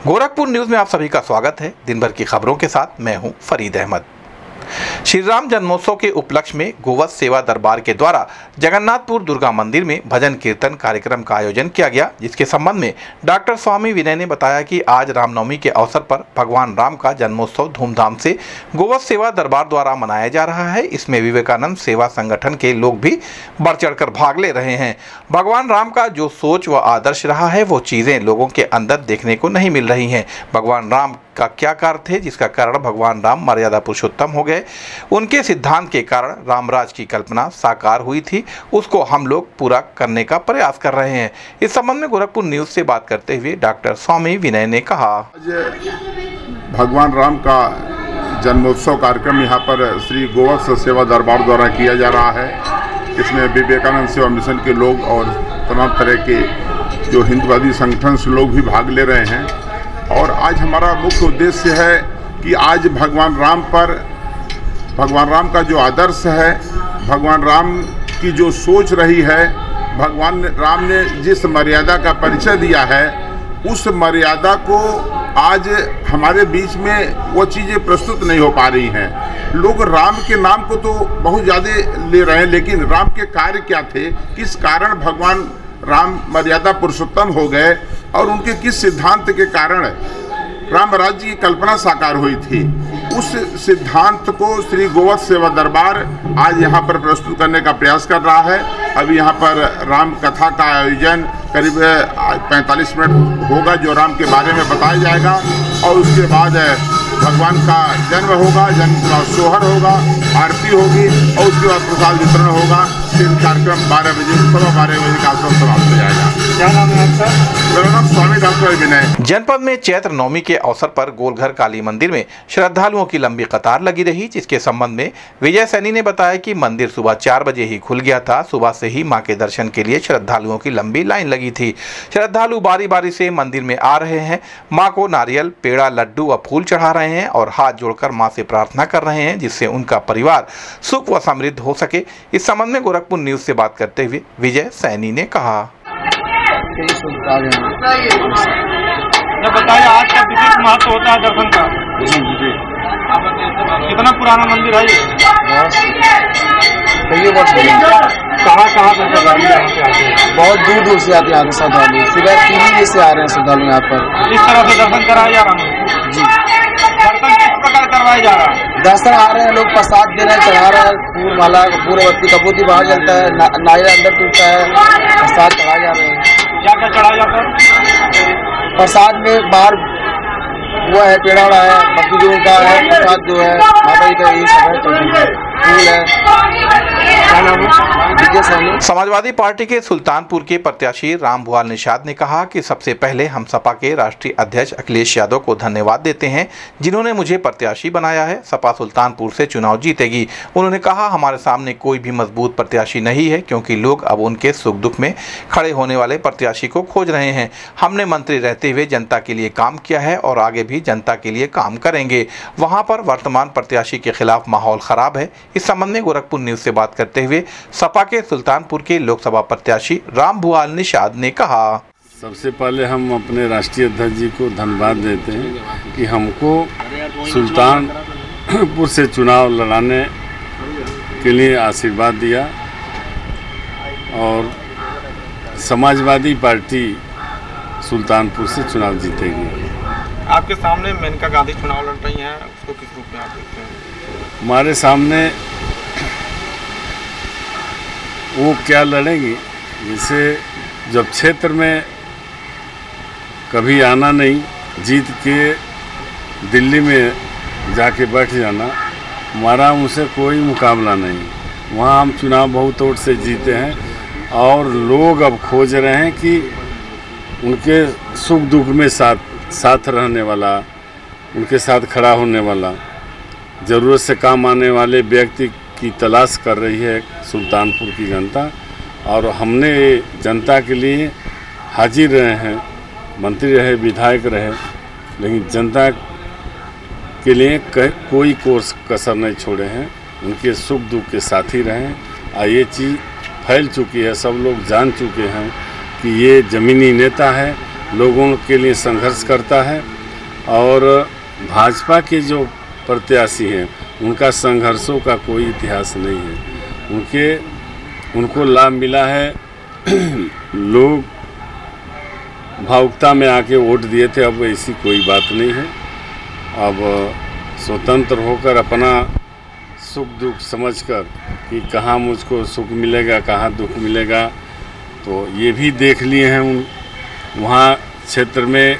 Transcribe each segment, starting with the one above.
Gorakhpur news में आप सभी का स्वागत है। दिन भर की खबरों के साथ मैं हूं फरीद अहमद। श्री राम जन्मोत्सव के उपलक्ष्य में गोवत्स सेवा दरबार के द्वारा जगन्नाथपुर दुर्गा मंदिर में भजन कीर्तन कार्यक्रम का आयोजन किया गया, जिसके संबंध में डॉक्टर स्वामी विनय ने बताया कि आज रामनवमी के अवसर पर भगवान राम का जन्मोत्सव धूमधाम से गोवत्स सेवा दरबार द्वारा मनाया जा रहा है। इसमें विवेकानंद सेवा संगठन के लोग भी बढ़ चढ़कर भाग ले रहे हैं। भगवान राम का जो सोच व आदर्श रहा है वो चीजें लोगों के अंदर देखने को नहीं मिल रही हैं। भगवान राम का क्या कार्य थे जिसका कारण भगवान राम मर्यादा पुरुषोत्तम हो गए, उनके सिद्धांत के कारण रामराज की कल्पना साकार हुई थी, उसको हम लोग पूरा करने का प्रयास कर रहे हैं। इस संबंध में गोरखपुर न्यूज से बात करते हुए डॉक्टर स्वामी विनय ने कहा, भगवान राम का जन्मोत्सव कार्यक्रम यहाँ पर श्री गोवत्स सेवा दरबार द्वारा किया जा रहा है। इसमें विवेकानंद सेवा मिशन के लोग और तमाम तरह के जो हिंदुवादी संगठन से लोग भी भाग ले रहे हैं। और आज हमारा मुख्य उद्देश्य है कि आज भगवान राम का जो आदर्श है, भगवान राम की जो सोच रही है, भगवान राम ने जिस मर्यादा का परिचय दिया है, उस मर्यादा को आज हमारे बीच में वो चीज़ें प्रस्तुत नहीं हो पा रही हैं। लोग राम के नाम को तो बहुत ज़्यादा ले रहे हैं, लेकिन राम के कार्य क्या थे, किस कारण भगवान राम मर्यादा पुरुषोत्तम हो गए और उनके किस सिद्धांत के कारण राम राज्य की कल्पना साकार हुई थी, उस सिद्धांत को श्री गोवत्स सेवा दरबार आज यहाँ पर प्रस्तुत करने का प्रयास कर रहा है। अभी यहाँ पर राम कथा का आयोजन करीब 45 मिनट होगा, जो राम के बारे में बताया जाएगा और उसके बाद भगवान का जन्म होगा, जन्म का सोहर होगा, आरती होगी और उसके बाद प्रसाद वितरण होगा। फिर कार्यक्रम 12 बजे 12:15 बजे कार्यक्रम समाप्त हो जाएगा। क्या नाम है आपका? मेरा नाम स्वामी डॉक्टर विनय। जनपद में चैत्र नवमी के अवसर पर गोलघर काली मंदिर में श्रद्धालुओं की लंबी कतार लगी रही, जिसके संबंध में विजय सैनी ने बताया कि मंदिर सुबह 4 बजे ही खुल गया था। सुबह से ही मां के दर्शन के लिए श्रद्धालुओं की लंबी लाइन लगी थी। श्रद्धालु बारी बारी से मंदिर में आ रहे हैं, मां को नारियल, पेड़ा, लड्डू व फूल चढ़ा रहे हैं और हाथ जोड़कर मां से प्रार्थना कर रहे हैं, जिससे उनका परिवार सुख व समृद्ध हो सके। इस संबंध में गोरखपुर न्यूज से बात करते हुए विजय सैनी ने कहा, बताइए आज का विशेष महत्व होता है दर्शन का। कितना पुराना मंदिर है ये? कहाँ से श्रद्धालु यहाँ पे आते हैं? बहुत दूर दूर से आते हैं श्रद्धालु। सुबह 3 बजे से आ रहे हैं श्रद्धालु यहाँ पर। इस तरह से दर्शन कराया जा रहा है जी। दर्शन किस प्रकार करवाया जा रहा है? दर्शन आ रहे हैं लोग, प्रसाद दे रहे हैं, चढ़ा रहे हैं, फूल माला, पूर्ववर्ती कपूती बाहर जलता है, नारियल अंदर टूटता है, प्रसाद चढ़ाए जा रहे हैं। क्या क्या चढ़ाया जाता है? प्रसाद में बाहर वो है, पेड़ा है, बाकी जो का है प्रसाद जो है माता जी का, यही सब है, फूल है। समाजवादी पार्टी के सुल्तानपुर के प्रत्याशी रामभुआल निषाद ने कहा कि सबसे पहले हम सपा के राष्ट्रीय अध्यक्ष अखिलेश यादव को धन्यवाद देते हैं, जिन्होंने मुझे प्रत्याशी बनाया है। सपा सुल्तानपुर से चुनाव जीतेगी। उन्होंने कहा, हमारे सामने कोई भी मजबूत प्रत्याशी नहीं है, क्योंकि लोग अब उनके सुख दुख में खड़े होने वाले प्रत्याशी को खोज रहे हैं। हमने मंत्री रहते हुए जनता के लिए काम किया है और आगे भी जनता के लिए काम करेंगे। वहां पर वर्तमान प्रत्याशी के खिलाफ माहौल खराब है। इस संबंध में गोरखपुर न्यूज से बात करते हुए सपा के सुल्तानपुर के लोकसभा प्रत्याशी रामभुआल निषाद ने कहा, सबसे पहले हम अपने राष्ट्रीय अध्यक्ष जी को धन्यवाद देते हैं कि हमको सुल्तानपुर से चुनाव लड़ाने के लिए आशीर्वाद दिया और समाजवादी पार्टी सुल्तानपुर से चुनाव जीतेगी। आपके सामने मेनका गांधी चुनाव लड़ रही हैं, उसको किस रूप में आप देखते हैं? हमारे सामने वो क्या लड़ेंगी, जैसे जब क्षेत्र में कभी आना नहीं, जीत के दिल्ली में जाके बैठ जाना, हमारा उनसे कोई मुकाबला नहीं। वहाँ हम चुनाव बहुत वोट से जीते हैं और लोग अब खोज रहे हैं कि उनके सुख दुख में साथ रहने वाला, उनके साथ खड़ा होने वाला, ज़रूरत से काम आने वाले व्यक्ति की तलाश कर रही है सुल्तानपुर की जनता। और हमने जनता के लिए हाजिर रहे हैं, मंत्री रहे, विधायक रहे, लेकिन जनता के लिए कोई कोर्स कसर नहीं छोड़े हैं, उनके सुख दुख के साथी रहें। और ये चीज़ फैल चुकी है, सब लोग जान चुके हैं कि ये ज़मीनी नेता है, लोगों के लिए संघर्ष करता है और भाजपा के जो प्रत्याशी हैं उनका संघर्षों का कोई इतिहास नहीं है। उनको लाभ मिला है, लोग भावुकता में आके वोट दिए थे, अब ऐसी कोई बात नहीं है। अब स्वतंत्र होकर अपना सुख दुख समझकर कि कहाँ मुझको सुख मिलेगा कहाँ दुख मिलेगा, तो ये भी देख लिए हैं। वहाँ क्षेत्र में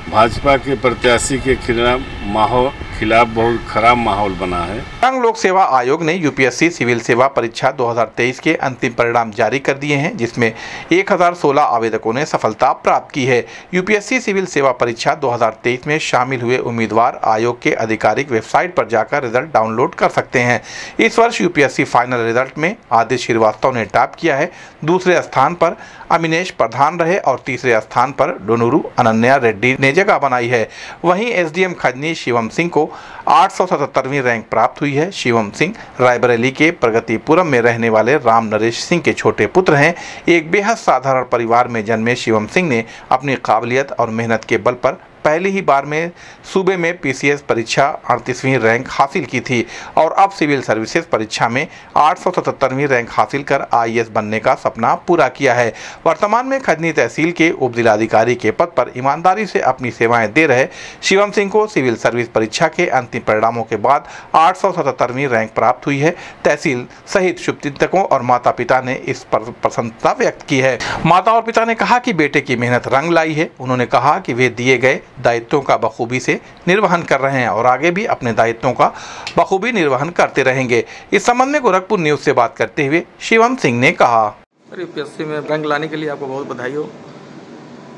भाजपा के प्रत्याशी के खिलाफ बहुत खराब माहौल बना है। संघ लोक सेवा आयोग ने यूपीएससी सिविल सेवा परीक्षा 2023 के अंतिम परिणाम जारी कर दिए हैं, जिसमें 1016 आवेदकों ने सफलता प्राप्त की है। यूपीएससी सिविल सेवा परीक्षा 2023 में शामिल हुए उम्मीदवार आयोग के आधिकारिक वेबसाइट पर जाकर रिजल्ट डाउनलोड कर सकते हैं। इस वर्ष यूपीएससी फाइनल रिजल्ट में आदित्य श्रीवास्तव ने टॉप किया है, दूसरे स्थान पर अमिनेश प्रधान रहे और तीसरे स्थान पर डोनूरू अनन्या रेड्डी ने जगह बनाई है। वहीं एसडीएम खजनी शिवम सिंह को 877वीं रैंक प्राप्त हुई है। शिवम सिंह रायबरेली के प्रगतिपुरम में रहने वाले राम नरेश सिंह के छोटे पुत्र हैं। एक बेहद साधारण परिवार में जन्मे शिवम सिंह ने अपनी काबिलियत और मेहनत के बल पर पहली ही बार में सूबे में पीसीएस परीक्षा 38वीं रैंक हासिल की थी और अब सिविल सर्विसेज परीक्षा में 877वीं रैंक हासिल कर आईएएस बनने का सपना पूरा किया है। वर्तमान में खजनी तहसील के उप जिलाधिकारी के पद पर ईमानदारी से अपनी सेवाएं दे रहे शिवम सिंह को सिविल सर्विस परीक्षा के अंतिम परिणामों के बाद 877वीं रैंक प्राप्त हुई है। तहसील सहित शुभचिंतकों और माता पिता ने इस पर प्रसन्नता व्यक्त की है। माता और पिता ने कहा कि बेटे की मेहनत रंग लाई है। उन्होंने कहा कि वे दिए गए दायित्वों का बखूबी से निर्वहन कर रहे हैं और आगे भी अपने दायित्वों का बखूबी निर्वहन करते रहेंगे। इस संबंध में गोरखपुर न्यूज से बात करते हुए शिवम सिंह ने कहा, यूपीएससी में रैंक लाने के लिए आपको बहुत बधाई हो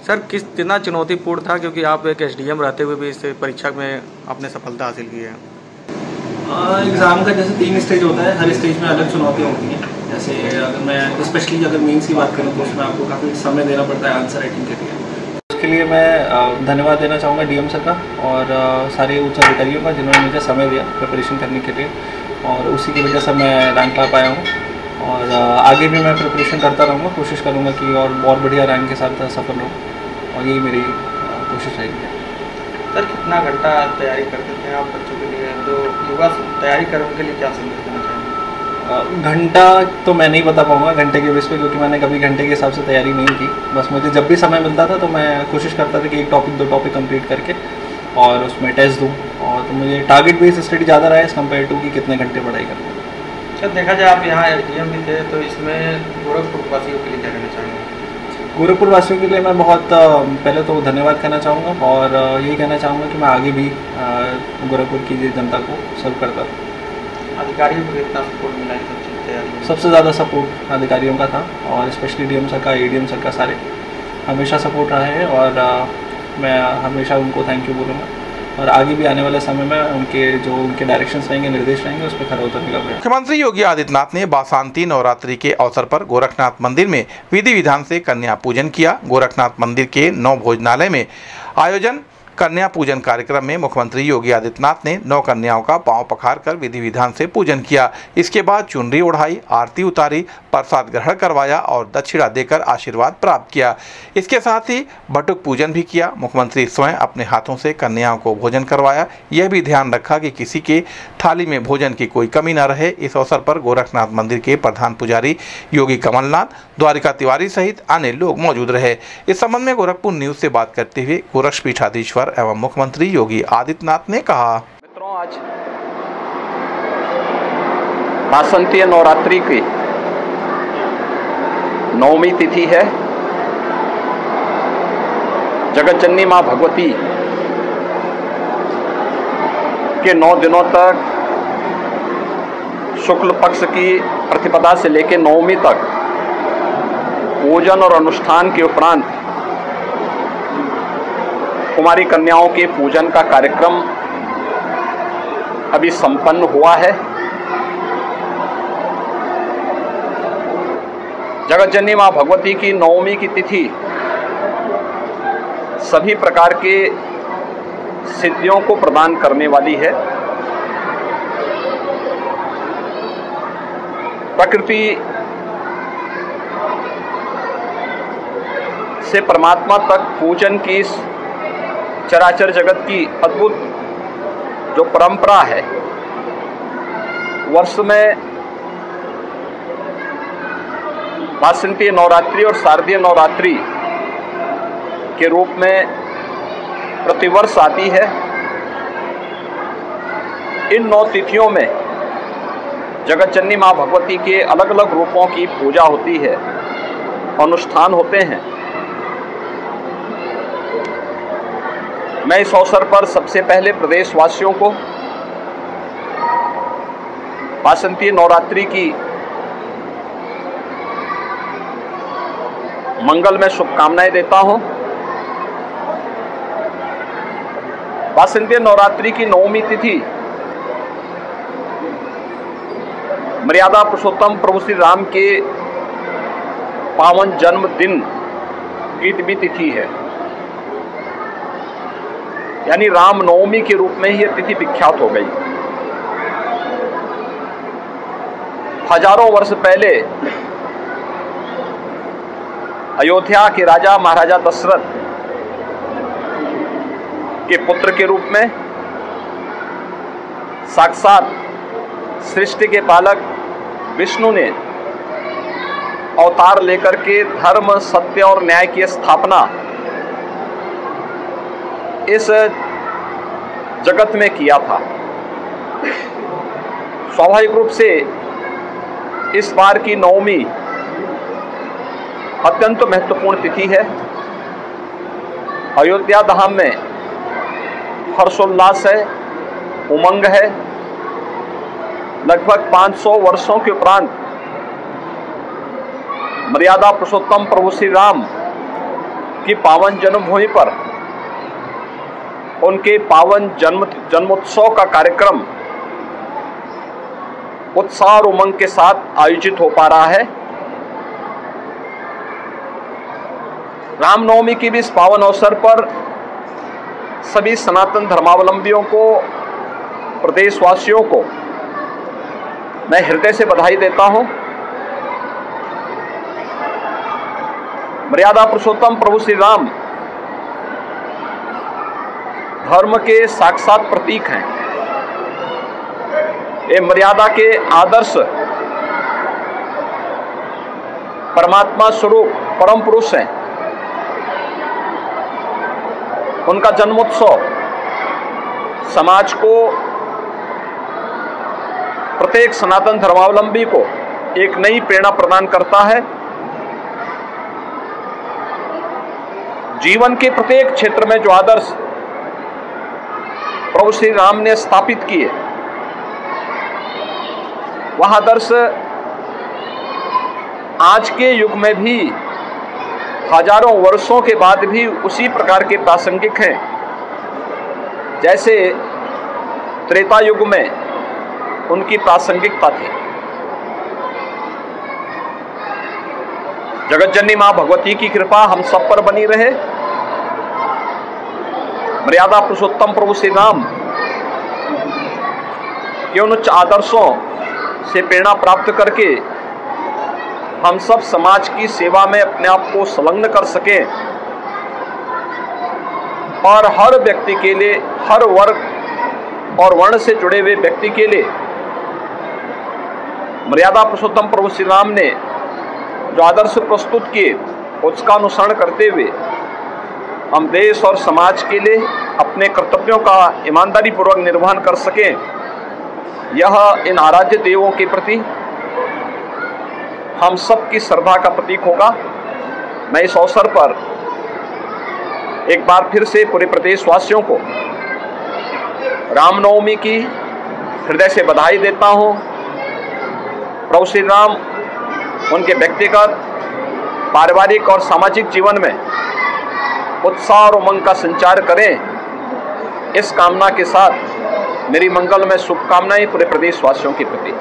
सर। कितना चुनौतीपूर्ण था, क्योंकि आप एक एसडीएम रहते हुए भी इस परीक्षा में आपने सफलता हासिल की है। एग्ज़ाम का जैसे 3 स्टेज होता है, हर स्टेज में अलग चुनौतियाँ होती हैं। जैसे अगर मैं स्पेशली अगर मेंस की बात करूँ तो उसमें आपको काफ़ी समय देना पड़ता है आंसर राइटिंग के लिए। उसके लिए मैं धन्यवाद देना चाहूँगा डीएम सर का और सारे उच्च अधिकारियों का जिन्होंने मुझे समय दिया प्रिपरेशन करने के लिए, और उसी की वजह से मैं रैंक ला पाया हूँ। और आगे भी मैं प्रिपरेशन करता रहूँगा, कोशिश करूँगा कि और बढ़िया रैंक के साथ सफल रहूँ, और यही मेरी कोशिश रहेगी। सर कितना घंटा तैयारी करते थे आप बच्चों के लिए, जो युवा तैयारी करें उनके लिए क्या संदेश देना चाहेंगे? घंटा तो मैं नहीं बता पाऊँगा घंटे के बेस पे, क्योंकि मैंने कभी घंटे के हिसाब से तैयारी नहीं की। बस मुझे जब भी समय मिलता था तो मैं कोशिश करता था कि 1 टॉपिक 2 टॉपिक कंप्लीट करके और उसमें टेस्ट दूँ, और तो मुझे टारगेट बेस्ड स्टडी ज़्यादा रहा है एज़ कम्पेयर टू कि कितने घंटे पढ़ाई करते हैं। सर देखा जाए आप यहाँ एसडीएम भी थे, तो इसमें गोरखपुर वासियों के लिए क्या कहना चाहेंगे? गोरखपुर वासियों के लिए मैं बहुत पहले तो धन्यवाद कहना चाहूँगा, और यही कहना चाहूँगा कि मैं आगे भी गोरखपुर की जनता को सर्व करता हूँ। अधिकारियों को कितना सपोर्ट मिला है सब चीज़ तैयारी? सबसे ज़्यादा सपोर्ट अधिकारियों का था, और स्पेशली डीएम सर का, एडीएम सर का, सारे हमेशा सपोर्ट रहे हैं, और मैं हमेशा उनको थैंक यू बोलूँगा। और आगे भी आने वाले समय में उनके डायरेक्शंस रहेंगे, निर्देश रहेंगे, उस पर खरा उतरने का। मुख्यमंत्री योगी आदित्यनाथ ने बासांती नवरात्रि के अवसर पर गोरखनाथ मंदिर में विधि विधान से कन्या पूजन किया। गोरखनाथ मंदिर के 9 भोजनालय में आयोजन कन्या पूजन कार्यक्रम में मुख्यमंत्री योगी आदित्यनाथ ने 9 कन्याओं का पांव पखार कर विधि विधान से पूजन किया। इसके बाद चुनरी ओढ़ाई, आरती उतारी, प्रसाद ग्रहण करवाया और दक्षिणा देकर आशीर्वाद प्राप्त किया। इसके साथ ही बटुक पूजन भी किया। मुख्यमंत्री स्वयं अपने हाथों से कन्याओं को भोजन करवाया। यह भी ध्यान रखा कि किसी के थाली में भोजन की कोई कमी न रहे। इस अवसर पर गोरखनाथ मंदिर के प्रधान पुजारी योगी कमलनाथ, द्वारिका तिवारी सहित अन्य लोग मौजूद रहे। इस संबंध में गोरखपुर न्यूज से बात करते हुए गोरक्ष पीठाधीश्वर एवं मुख्यमंत्री योगी आदित्यनाथ ने कहा, मित्रों, आज बासंतीय नवरात्रि की 9वीं तिथि है। जगतजननी मां भगवती के 9 दिनों तक शुक्ल पक्ष की प्रतिपदा से लेकर 9वीं तक पूजन और अनुष्ठान के उपरांत कुमारी कन्याओं के पूजन का कार्यक्रम अभी संपन्न हुआ है। जगतजननी मां भगवती की 9वीं की तिथि सभी प्रकार के सिद्धियों को प्रदान करने वाली है। प्रकृति से परमात्मा तक पूजन की चराचर जगत की अद्भुत जो परंपरा है, वर्ष में वासंतीय नवरात्रि और शारदीय नवरात्रि के रूप में प्रतिवर्ष आती है। इन 9 तिथियों में जगत जननी माँ भगवती के अलग अलग रूपों की पूजा होती है, अनुष्ठान होते हैं। मैं इस अवसर पर सबसे पहले प्रदेशवासियों को वासंतीय नवरात्रि की मंगल में शुभकामनाएं देता हूं। वासंतीय नवरात्रि की 9वीं तिथि मर्यादा पुरुषोत्तम प्रभु श्री राम के पावन जन्मदिन की भी तिथि है, यानी राम नवमी के रूप में ही यह तिथि विख्यात हो गई। हजारों वर्ष पहले अयोध्या के राजा महाराजा दशरथ के पुत्र के रूप में साक्षात सृष्टि के पालक विष्णु ने अवतार लेकर के धर्म, सत्य और न्याय की स्थापना इस जगत में किया था। स्वाभाविक रूप से इस बार की 9वीं अत्यंत महत्वपूर्ण तिथि है। अयोध्या धाम में हर्षोल्लास है, उमंग है। लगभग 500 वर्षों के उपरांत मर्यादा पुरुषोत्तम प्रभु श्री राम की पावन जन्मभूमि पर उनके पावन जन्मोत्सव का कार्यक्रम उत्साह और उमंग के साथ आयोजित हो पा रहा है। रामनवमी की भी इस पावन अवसर पर सभी सनातन धर्मावलंबियों को, प्रदेशवासियों को मैं हृदय से बधाई देता हूं। मर्यादा पुरुषोत्तम प्रभु श्री राम धर्म के साक्षात प्रतीक हैं। ये मर्यादा के आदर्श परमात्मा स्वरूप परम पुरुष हैं। उनका जन्मोत्सव समाज को, प्रत्येक सनातन धर्मावलंबी को एक नई प्रेरणा प्रदान करता है। जीवन के प्रत्येक क्षेत्र में जो आदर्श प्रभु श्री राम ने स्थापित किए, वह आदर्श आज के युग में भी हजारों वर्षों के बाद भी उसी प्रकार के प्रासंगिक हैं जैसे त्रेता युग में उनकी प्रासंगिकता थी। जगत जननी मां भगवती की कृपा हम सब पर बनी रहे। मर्यादा पुरुषोत्तम प्रभु श्री राम के उन उच्च आदर्शों से प्रेरणा प्राप्त करके हम सब समाज की सेवा में अपने आप को संलग्न कर सकें और हर व्यक्ति के लिए, हर वर्ग और वर्ण से जुड़े हुए व्यक्ति के लिए मर्यादा पुरुषोत्तम प्रभु श्री राम ने जो आदर्श प्रस्तुत किए उसका अनुसरण करते हुए हम देश और समाज के लिए अपने कर्तव्यों का ईमानदारी पूर्वक निर्वहन कर सकें, यह इन आराध्य देवों के प्रति हम सब की श्रद्धा का प्रतीक होगा। मैं इस अवसर पर एक बार फिर से पूरे प्रदेशवासियों को रामनवमी की हृदय से बधाई देता हूँ। प्रभु श्री राम उनके व्यक्तिगत, पारिवारिक और सामाजिक जीवन में उत्साह और उमंग का संचार करें, इस कामना के साथ मेरी मंगलमय शुभकामनाएं पूरे प्रदेशवासियों के प्रति।